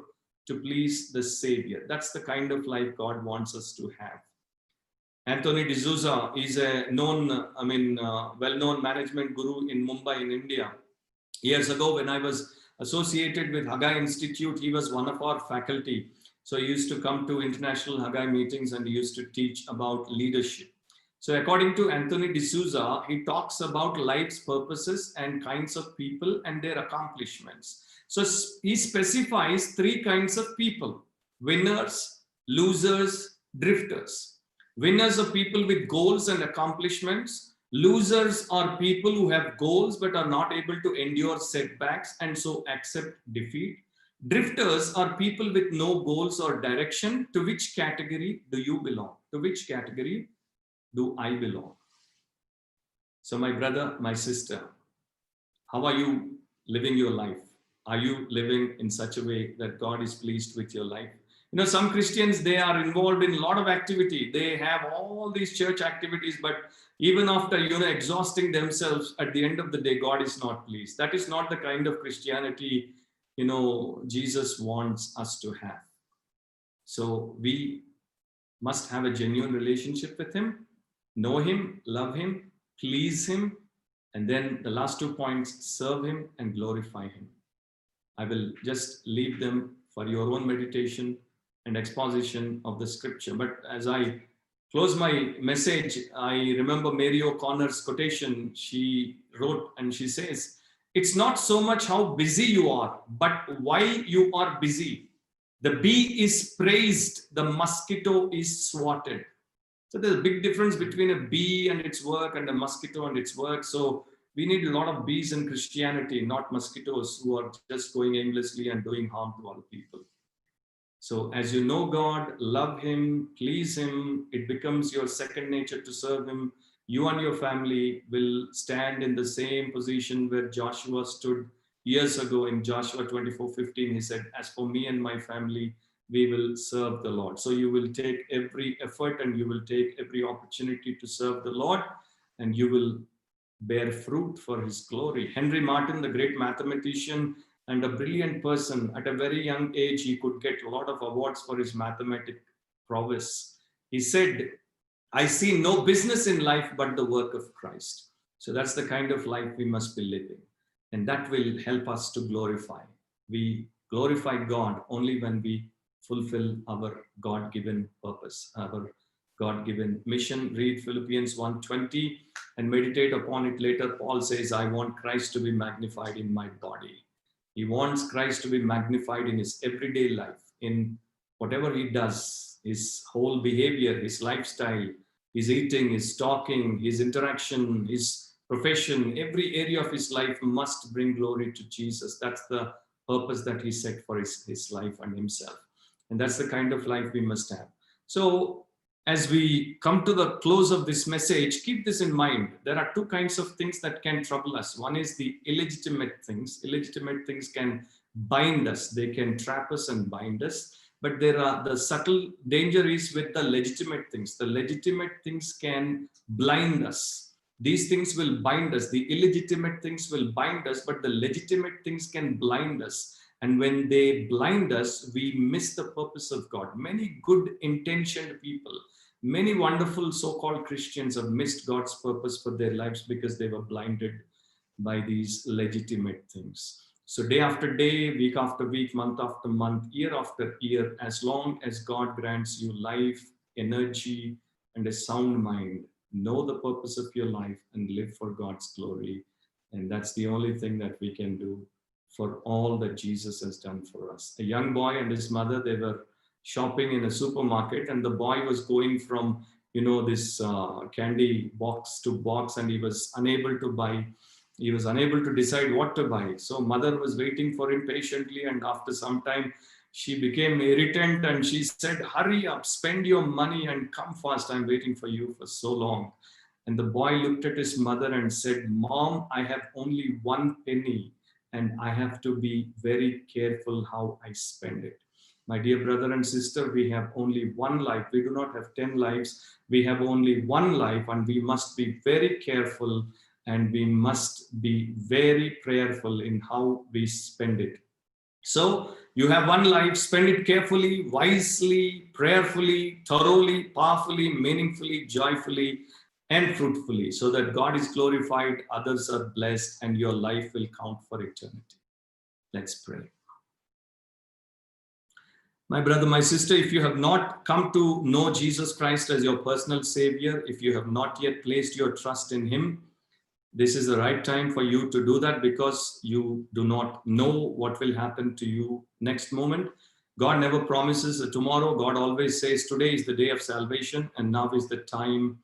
to please the Savior. That's the kind of life God wants us to have. Anthony D'Souza is a well-known management guru in Mumbai, in India. Years ago, when I was associated with Haggai Institute, he was one of our faculty. So he used to come to international Haggai meetings and he used to teach about leadership. So according to Anthony D'Souza, he talks about life's purposes and kinds of people and their accomplishments. So he specifies three kinds of people: winners, losers, drifters. Winners are people with goals and accomplishments. Losers are people who have goals but are not able to endure setbacks and so accept defeat. Drifters are people with no goals or direction. To which category do you belong? To which category do I belong? So my brother, my sister, how are you living your life? Are you living in such a way that God is pleased with your life? Some Christians, they are involved in a lot of activity. They have all these church activities, but even after, exhausting themselves, at the end of the day, God is not pleased. That is not the kind of Christianity, Jesus wants us to have. So we must have a genuine relationship with him, know him, love him, please him, and then the last 2 points, serve him and glorify him. I will just leave them for your own meditation and exposition of the scripture. But as I close my message, I remember Mary O'Connor's quotation. She wrote and she says, it's not so much how busy you are, but why you are busy. The bee is praised, the mosquito is swatted. So there's a big difference between a bee and its work and a mosquito and its work. So we need a lot of bees in Christianity, not mosquitoes who are just going aimlessly and doing harm to other people. So as you know God, love him, please him, it becomes your second nature to serve him. You and your family will stand in the same position where Joshua stood years ago in Joshua 24:15. He said, as for me and my family, we will serve the Lord. So you will take every effort and you will take every opportunity to serve the Lord. and you will bear fruit for his glory. Henry Martin, the great mathematician and a brilliant person, at a very young age, he could get a lot of awards for his mathematic prowess. He said, I see no business in life but the work of Christ. So that's the kind of life we must be living. And that will help us to glorify. We glorify God only when we fulfill our God-given purpose, our God-given mission. Read Philippians 1:20 and meditate upon it later. Paul says, I want Christ to be magnified in my body. He wants Christ to be magnified in his everyday life, in whatever he does, his whole behavior, his lifestyle, his eating, his talking, his interaction, his profession. Every area of his life must bring glory to Jesus. That's the purpose that he set for his life and himself. And that's the kind of life we must have. So as we come to the close of this message, keep this in mind. There are two kinds of things that can trouble us. One is the illegitimate things. Illegitimate things can bind us. They can trap us and bind us. But there are the subtle danger is with the legitimate things. The legitimate things can blind us. These things will bind us. The illegitimate things will bind us, but the legitimate things can blind us. And when they blind us, we miss the purpose of God. Many good intentioned people, many wonderful so-called Christians have missed God's purpose for their lives because they were blinded by these legitimate things. So day after day, week after week, month after month, year after year, as long as God grants you life, energy, and a sound mind, know the purpose of your life and live for God's glory. And that's the only thing that we can do for all that Jesus has done for us. A young boy and his mother, they were shopping in a supermarket, and the boy was going from, this candy box to box, and he was unable to buy. He was unable to decide what to buy. So mother was waiting for him patiently, and after some time, she became irritant and she said, hurry up, spend your money and come fast. I'm waiting for you for so long. And the boy looked at his mother and said, Mom, I have only 1 penny and I have to be very careful how I spend it. My dear brother and sister, we have only one life. We do not have 10 lives. We have only one life, and we must be very careful and we must be very prayerful in how we spend it. So you have one life, spend it carefully, wisely, prayerfully, thoroughly, powerfully, meaningfully, joyfully, and fruitfully, so that God is glorified, others are blessed, and your life will count for eternity. Let's pray. My brother, my sister, if you have not come to know Jesus Christ as your personal Savior, if you have not yet placed your trust in Him, this is the right time for you to do that, because you do not know what will happen to you next moment. God never promises a tomorrow. God always says today is the day of salvation, and now is the time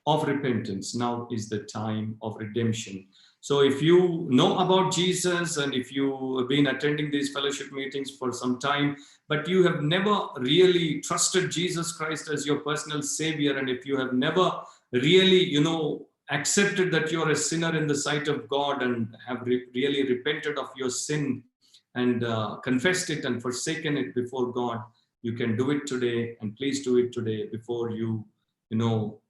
of repentance. Now is the time of redemption. So if you know about Jesus, and if you have been attending these fellowship meetings for some time, but you have never really trusted Jesus Christ as your personal Savior, and if you have never really, accepted that you're a sinner in the sight of God and have really repented of your sin and confessed it and forsaken it before God, you can do it today, and please do it today before you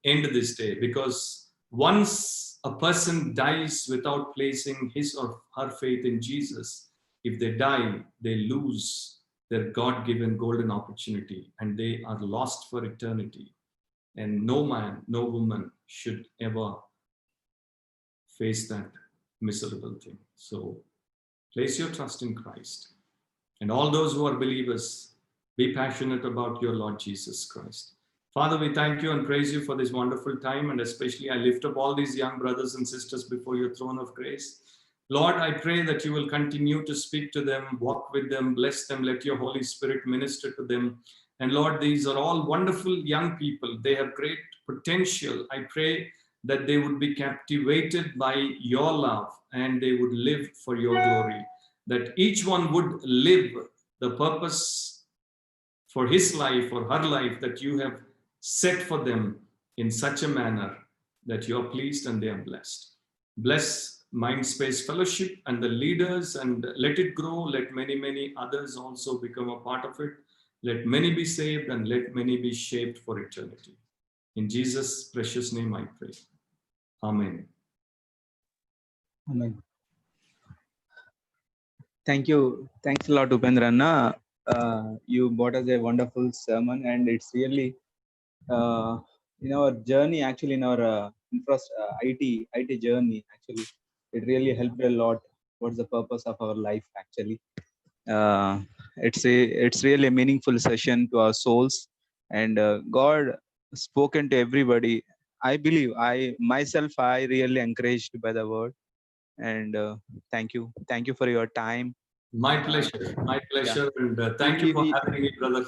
end this day. Because once a person dies without placing his or her faith in Jesus, if they die, they lose their God-given golden opportunity and they are lost for eternity. And no man, no woman should ever face that miserable thing. So place your trust in Christ. And all those who are believers, be passionate about your Lord Jesus Christ. Father, we thank you and praise you for this wonderful time. And especially I lift up all these young brothers and sisters before your throne of grace. Lord, I pray that you will continue to speak to them, walk with them, bless them. Let your Holy Spirit minister to them. And Lord, these are all wonderful young people. They have great potential. I pray that they would be captivated by your love and they would live for your glory. That each one would live the purpose for his life or her life that you have set for them in such a manner that you are pleased and they are blessed. Bless Mindspace Fellowship and the leaders, and let it grow. Let many, many others also become a part of it. Let many be saved and let many be shaped for eternity. In Jesus' precious name I pray. Amen. Amen. Thank you. Thanks a lot, Upendra Anna. You brought us a wonderful sermon, and it's really in our journey, actually, in our IT journey, actually, it really helped a lot. What's the purpose of our life, actually? It's really a meaningful session to our souls, and God spoken to everybody. I believe I really encouraged by the word, and thank you for your time. My pleasure. My pleasure. Yeah. And thank you for having me, brother.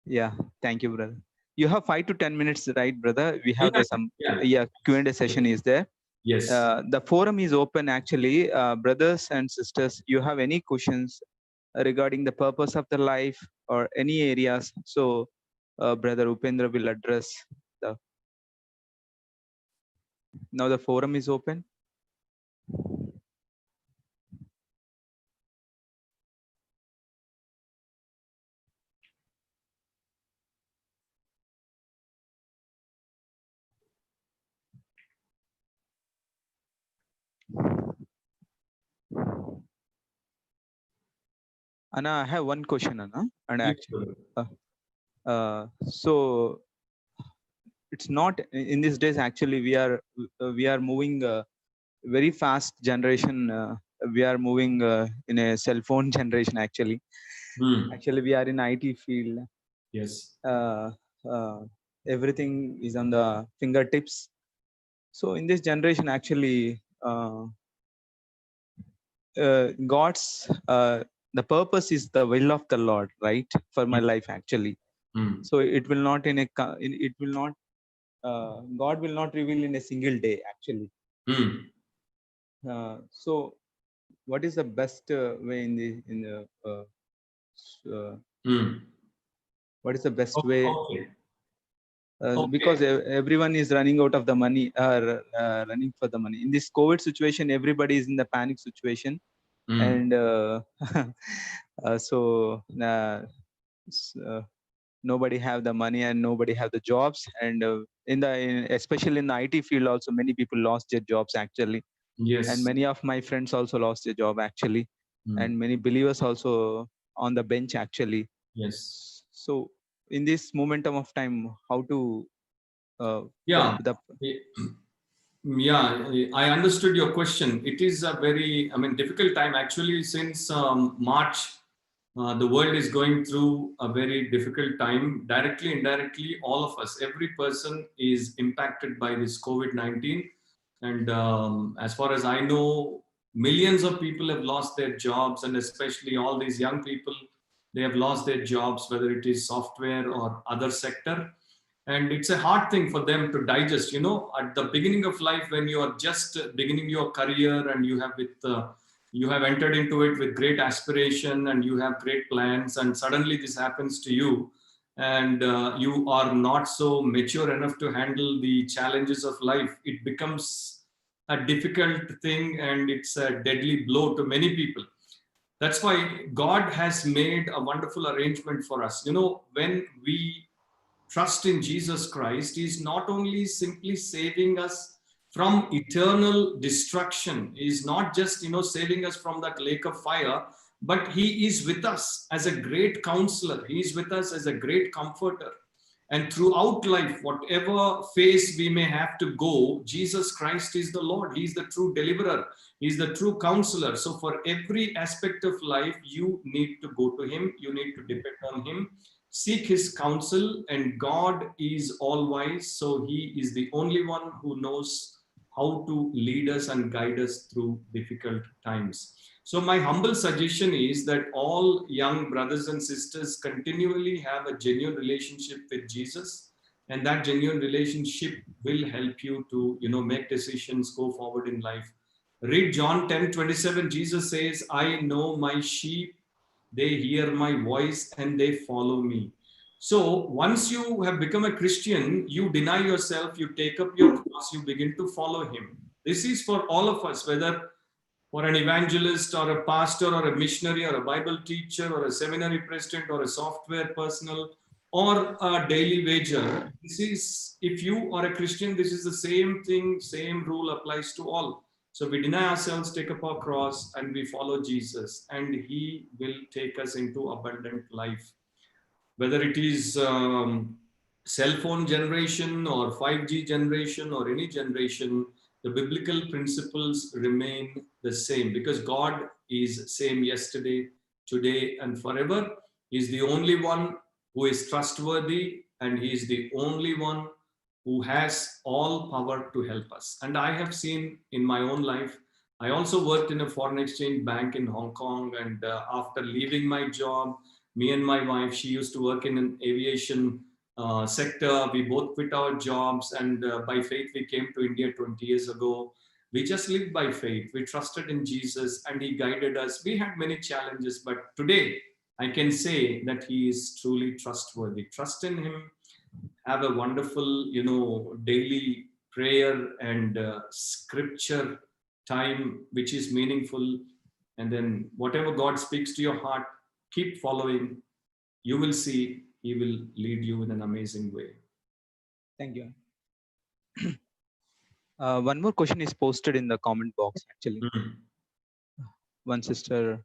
Yeah, thank you, brother. You have 5 to 10 minutes, right, brother? We have Yeah. Q&A session is there. Yes. The forum is open, actually. Brothers and sisters, you have any questions regarding the purpose of the life or any areas? So, brother Upendra will address the. Now the forum is open. Anna, I have one question, Anna, and actually, so it's not in these days. Actually, we are moving very fast generation. We are moving in a cell phone generation. Actually, we are in IT field. Yes. Everything is on the fingertips. So in this generation, actually, God's the purpose is the will of the Lord, right? For my life, actually. So it will not it will not. God will not reveal in a single day, actually. So, what is the best way what is the best way? Okay. Because everyone is running out of the money, running for the money. In this COVID situation, everybody is in the panic situation, and so nobody have the money and nobody have the jobs. And especially in the IT field, also many people lost their jobs, actually. Yes. And many of my friends also lost their job, actually, and many believers also on the bench, actually. Yes. So in this momentum of time, how to yeah, I understood your question. It is a very, difficult time actually. Since March, the world is going through a very difficult time. Directly, indirectly, all of us, every person is impacted by this COVID-19. And as far as I know, millions of people have lost their jobs, and especially all these young people, they have lost their jobs, whether it is software or other sector. And it's a hard thing for them to digest. At the beginning of life, when you are just beginning your career, and you have entered into it with great aspiration and you have great plans, and suddenly this happens to you, and you are not so mature enough to handle the challenges of life. It becomes a difficult thing, and it's a deadly blow to many people. That's why God has made a wonderful arrangement for us. When we trust in Jesus Christ, He is not only simply saving us from eternal destruction. He is not just, saving us from that lake of fire, but He is with us as a great counselor. He is with us as a great comforter. And throughout life, whatever phase we may have to go, Jesus Christ is the Lord. He is the true deliverer. He is the true counselor. So for every aspect of life, you need to go to Him. You need to depend on Him. Seek His counsel, and God is all wise. So He is the only one who knows how to lead us and guide us through difficult times. So my humble suggestion is that all young brothers and sisters continually have a genuine relationship with Jesus, and that genuine relationship will help you to, make decisions, go forward in life. Read John 10:27. Jesus says, I know my sheep, they hear my voice, and they follow me. So once you have become a Christian, you deny yourself, you take up your cross, you begin to follow Him. This is for all of us, whether for an evangelist or a pastor or a missionary or a Bible teacher or a seminary president or a software personnel or a daily wager. This is, if you are a Christian, this is the same thing, same rule applies to all. So we deny ourselves, take up our cross, and we follow Jesus, and He will take us into abundant life. Whether it is cell phone generation or 5G generation or any generation, the biblical principles remain the same because God is same yesterday, today, and forever. He is the only one who is trustworthy, and He is the only one who has all power to help us. And I have seen in my own life, I also worked in a foreign exchange bank in Hong Kong, and after leaving my job, me and my wife, she used to work in an aviation sector. We both quit our jobs, and by faith we came to India 20 years ago. We just lived by faith. We trusted in Jesus, and He guided us. We had many challenges, but today I can say that He is truly trustworthy. Trust in Him. Have a wonderful, daily prayer and scripture time, which is meaningful. And then whatever God speaks to your heart, keep following. You will see He will lead you in an amazing way. Thank you. One more question is posted in the comment box, actually. One sister.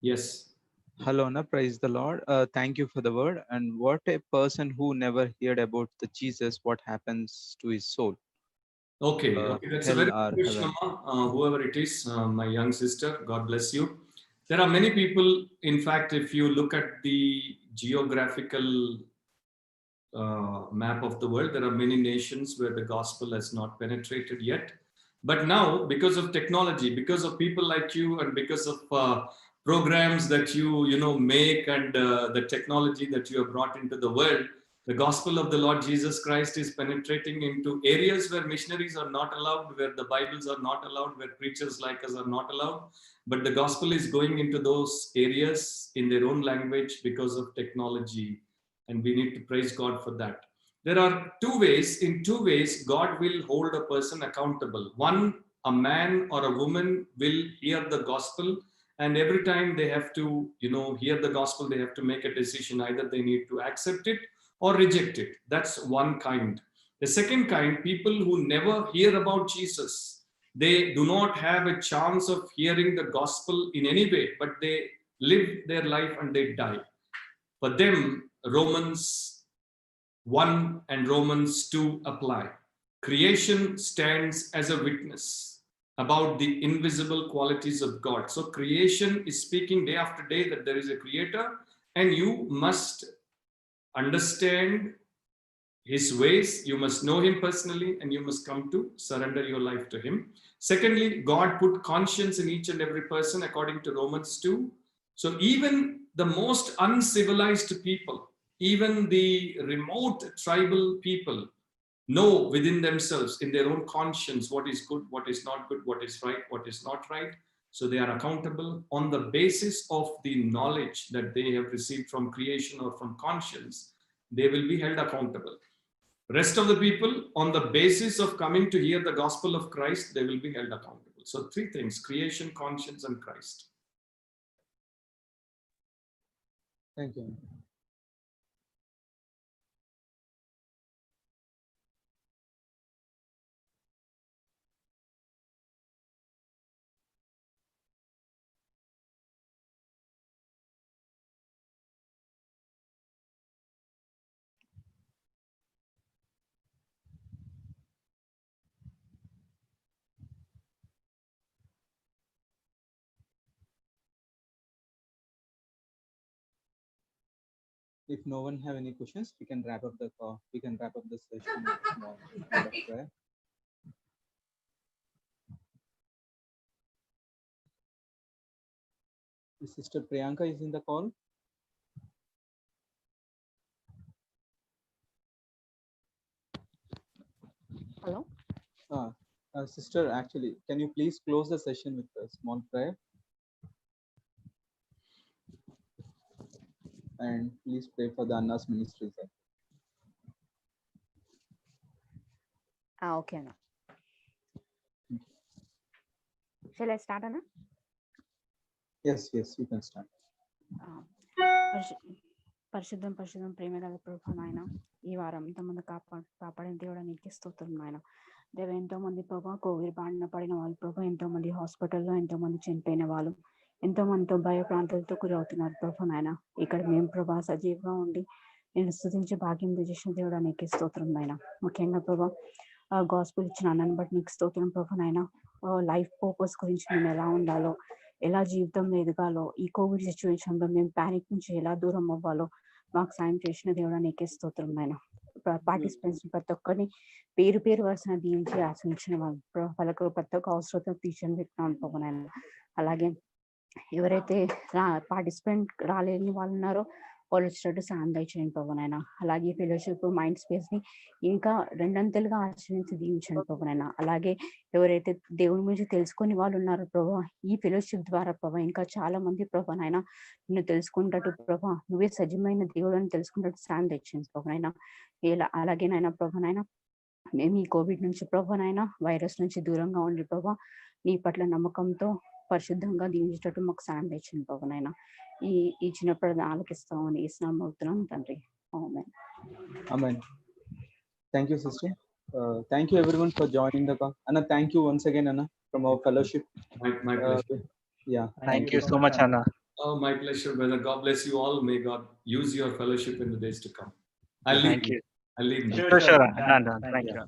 Yes. Hello, Anna, praise the Lord. Thank you for the word. And what a person who never heard about the Jesus, what happens to his soul? Okay, that's a very good question, heaven? whoever it is, my young sister, God bless you. There are many people, in fact, if you look at the geographical map of the world, there are many nations where the gospel has not penetrated yet. But now, because of technology, because of people like you, and because of programs that you make, and the technology that you have brought into the world, the gospel of the Lord Jesus Christ is penetrating into areas where missionaries are not allowed, where the Bibles are not allowed, where preachers like us are not allowed. But the gospel is going into those areas in their own language because of technology. And we need to praise God for that. There are two ways. In two ways, God will hold a person accountable. One, a man or a woman will hear the gospel, and every time they have to, hear the gospel, they have to make a decision. Either they need to accept it or reject it. That's one kind. The second kind, people who never hear about Jesus, they do not have a chance of hearing the gospel in any way, but they live their life and they die. For them, Romans 1 and Romans 2 apply. Creation stands as a witness about the invisible qualities of God. So creation is speaking day after day that there is a creator, and you must understand His ways, you must know Him personally, and you must come to surrender your life to Him. Secondly, God put conscience in each and every person according to Romans 2. So even the most uncivilized people, even the remote tribal people, know within themselves, in their own conscience, what is good, what is not good, what is right, what is not right. So they are accountable on the basis of the knowledge that they have received from creation or from conscience. They will be held accountable. Rest of the people, on the basis of coming to hear the gospel of Christ, they will be held accountable. So three things: creation, conscience, and Christ. Thank you. If no one have any questions, we can wrap up the call. We can wrap up the session with a small word of prayer. Sister Priyanka is in the call. Hello. Sister, actually, can you please close the session with a small prayer? And please pray for the Anna's ministry. Okay, Anna. Shall I start, Anna? Yes, you can start. పరిశుద్ధం పరిశుద్ధం ప్రేమ గల ప్రభు నాయన, ఈ వారం ఎంతోమంది కాపాడిన దేవుడు నీకే స్తోత్రం నాయన. దేవ ఎంతో మంది ప్రభా కోవిడ్ బారిన పడిన వాళ్ళు ప్రభా, ఎంతో మంది హాస్పిటల్లో ఎంతో మంది చనిపోయిన వాళ్ళు, ఎంతో మందితో భయ ప్రాంతాలతో గురవుతున్నారు ప్రభు నాయన. ఇక్కడ మేము ప్రభా సజీవంగా ఉండి నేను స్తుతించే భాగ్యం చేసిన దేవుడు నీకే స్తోత్రం నాయన. ముఖ్యంగా ప్రభా గాస్పుల్ ఇచ్చిన అన్నాన్ని బట్టి నీకు స్తోత్రం ప్రభు నాయన. లైఫ్ పర్పస్ గురించి మేము ఎలా ఉండాలో, ఎలా జీవితంలో ఎదగాలో, ఈ కోవిడ్ సిచ్యువేషన్ లో మేము ప్యానిక్ నుంచి ఎలా దూరం అవ్వాలో మాకు సాయం చేసిన దేవుడా నీకే స్తోత్రం నాయన. పార్టిసిపెంట్స్ ప్రతి ఒక్కరిని పేరు పేరు వరుసన దీవించి ఆశ్రయించిన వాళ్ళకు ప్రతి ఒక్క అవసరం తీర్చని పెట్టినాను ప్రభు నాయన. అలాగే ఎవరైతే పార్టిసిపెంట్ రాలేని వాళ్ళు ఉన్నారో వాళ్ళు వచ్చినట్టు సాయం దయచేయండి ప్రభు నాయన. అలాగే ఫెలోషిప్ మైండ్ స్పేస్ ని ఇంకా రెండంతలుగా ఆశ్రయించి దీవించండి ప్రభు నాయన. అలాగే ఎవరైతే దేవుని గురించి తెలుసుకుని వాళ్ళు ఉన్నారో ప్రభా, ఈ ఫెలోషిప్ ద్వారా ప్రభా ఇంకా చాలా మంది ప్రభా నాయన నిన్ను తెలుసుకుంటట్టు ప్రభా, నువ్వే సజీవమైన దేవుడు అని తెలుసుకుంటట్టు సాయం తెచ్చింది ప్రభు నాయన. అలాగే నాయన ప్రభు నాయన, మేము ఈ కోవిడ్ నుంచి ప్రభా నాయన వైరస్ నుంచి దూరంగా ఉండి ప్రభా నీ పట్ల నమ్మకంతో పరిశుద్ధంగా దీవించేటట్టు మాకు సాయం తెచ్చింది ప్రభు నాయన. ఈ చిన్నప్పుడు ఆలకిస్తామని ఇస్తున్నాం తండ్రి. ఆమేన్. Amen. Thank you, sister. Thank you everyone for joining the call. Anna, thank you once again, Anna, from our fellowship. My pleasure. Yeah. Thank you so much, Anna. Oh, my pleasure, brother. God bless you all. May God use your fellowship in the days to come. I'll leave. Thank you. I'll leave now. Sure. Anna, thank you.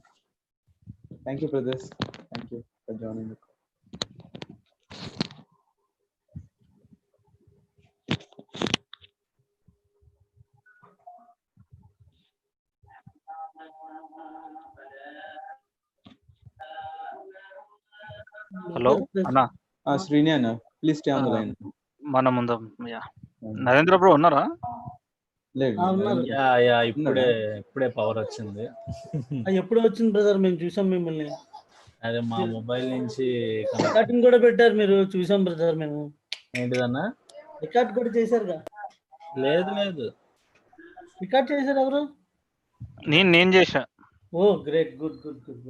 Thank you, brothers. Thank you for joining the call. Hello, Anna. Srini Anna, please stay on the line. మన ముందు Narendra bro ఉన్నారా? లేదు. Yeah ఇప్పుడే power వచ్చింది. ఎప్పుడు వచ్చింది brother? మేము చూసాం మిమ్మల్ని. అదే మా మొబైల్ నుంచి రికార్డింగ్ కూడా పెట్టారు మీరు, చూసాం బ్రదర్ మేము. ఏంటిదన్నా? రికార్డ్ కూడా చేశారుగా? లేదు రికార్డ్ చేశారు ఎవరు? నేను చేశా. Oh great, good,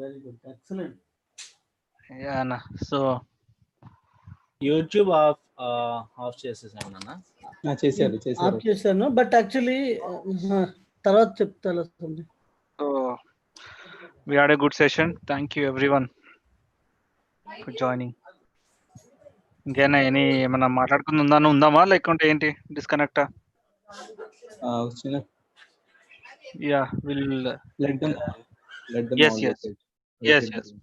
very good, excellent. అన్న సో యూట్యూబ్ ఆఫ్ చేసేసాను. చేశాను, బట్ యాక్చువల్లీ తర్వాత చెప్తా. So we had a good session. Thank you everyone for joining. ఇంకేనా ఏమన్నా మాట్లాడుకుందా ఉందామా లేకుంటే ఏంటి disconnect? Yeah will let them yes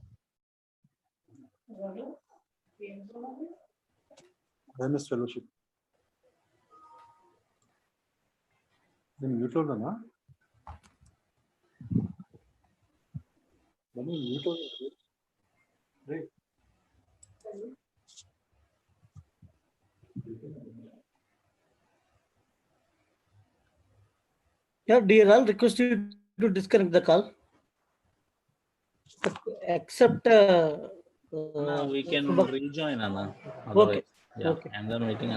Awareness fellowship. నేను మ్యూట్ లో ఉన్నానా? మ్యూట్ లో Yeah, dear all, request you to disconnect the call. Except We can rejoin, Anna. Okay. I'm done waiting.